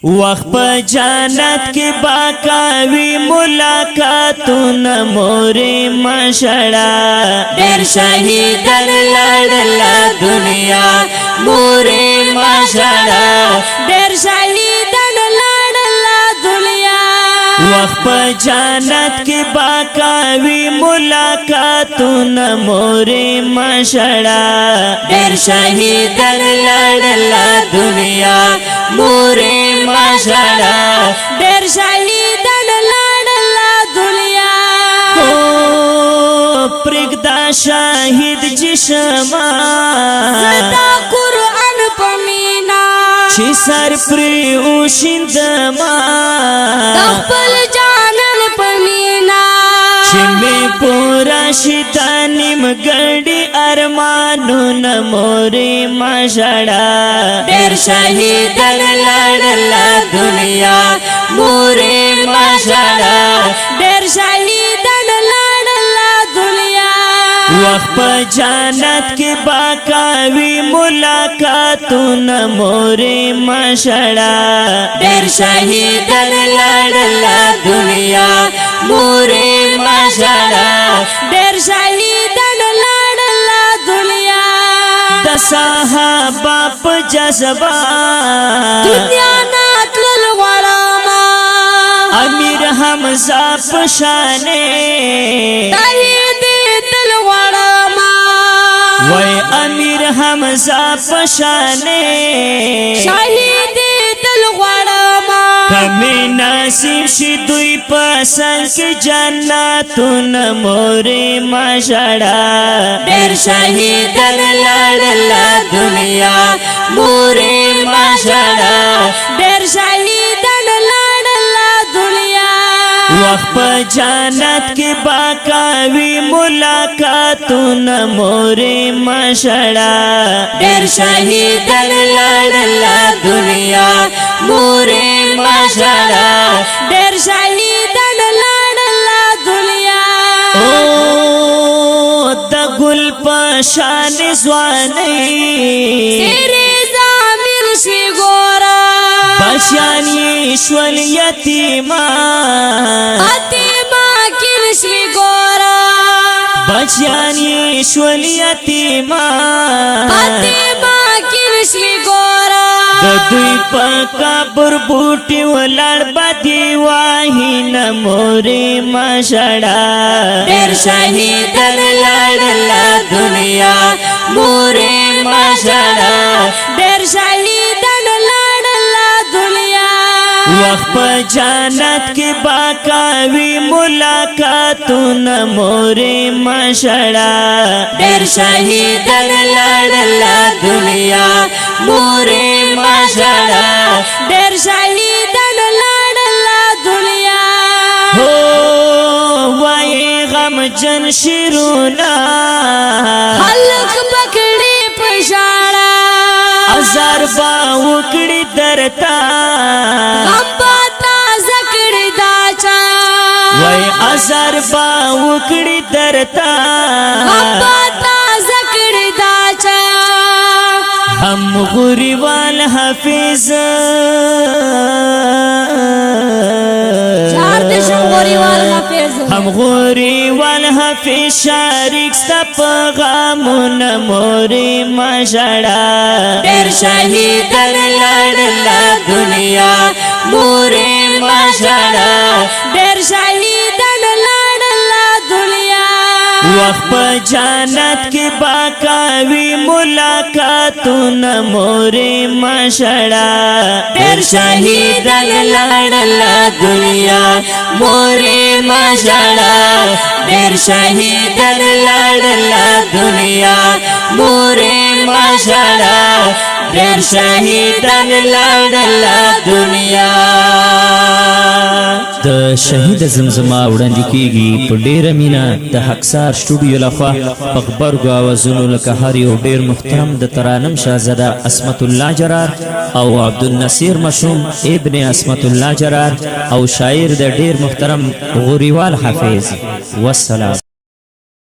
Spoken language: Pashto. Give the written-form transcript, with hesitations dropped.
وقت په جنت کې باکاوي ملاقاتونه مورې مشړه ډېر شهیدان لړل دنیا مورې مشړه ډېر شهیدان لړل دنیا وقت په جنت کې باکاوي ملاقاتونه مورې مشړه ډېر شهیدان لړل دنیا مورې مشړه ډېر شهیدان لړل دنیا پرېږده شهید جسمه زدا قرآن په مینا چې سر پرې وشیندمه د خپل جانان په مینا چې مې پوره شي دا نیمګړي ارمانونه مورې مشړه ډېر شهیدان لړل دنیا مورې مشړه ډېر شهیدان لړل دنیا وخت په جنت کې باکاوي ملاقاتونه مورې مشړه ډېر شهیدان لړل دنیا مورې مشړه ډېر شهیدان لړل دنیا د صحابه په جذبه دنیا ناتلل غواړم امیر حمزه په شانې تل غواړم وای امیر حمزه په شانې شهید تل غواړم کمې نصیب شي دوی په سنگ کې جنتونه مورې مشړه ډېر شهیدان لړل دنیا مورې مشړه ډېر شهیدان لړل دنیا وخت په جنت کې باکاوي ملاقاتونه مورې مشړه ډېر شهیدان لړل دنیا مورې مشړه ډېر شهیدان لړل دنیا او د ګل په شان ځواني سره زمير شي ګورا بشان شول یتیمان اتیما کل شي ګورا بشان شول یتیمان اتیما کل شي ګورا د دوی په قبر بوټي ولړ بدی واهینه مورې مشړه ډېر شهیدان لړل دنیا مورې مشړه ډېر شهیدان لړل دنیا وخت په جنت کې باکاوي ملاقاتونه مورې مشړه ډېر شهیدان لړل دنیا مورې مشړه ډېر شهیدان لړل دنیا هو وای غم جن شیرونا خلق پکړي پښاړه ازار با وکړي درتا غم پتا زکړي داچا وای ازار با وکړي درتا غم پتا زکړي داچا هم غوري وال حافظ هم غوري وال حافظ شارک ست غمونه مورې مشړه ډېر شهیدان لړل دنیا مورې مشړه ډېر شهیدان لړل دنیا وخت په جنت کې باکاوي ملاقاتونه مورې مشړه ډېر شهیدان لړل دنیا مورې مشړه ډېر شهیدان لړل دنیا مورې مشړه ډېر شهیدان لړل دنیا د شهید زمزمه وړاندې کیږي په ډیره مینه د حقسار سټوډیو لخوا په خبرګو اوازونو لکه هر یو ډیر محترم د ترانم شاهزاده عصمت الله جرار او عبدالنصیر مشوم ابن عصمت الله جرار او شاعر د ډیر محترم غوریوال حافظ والسلام.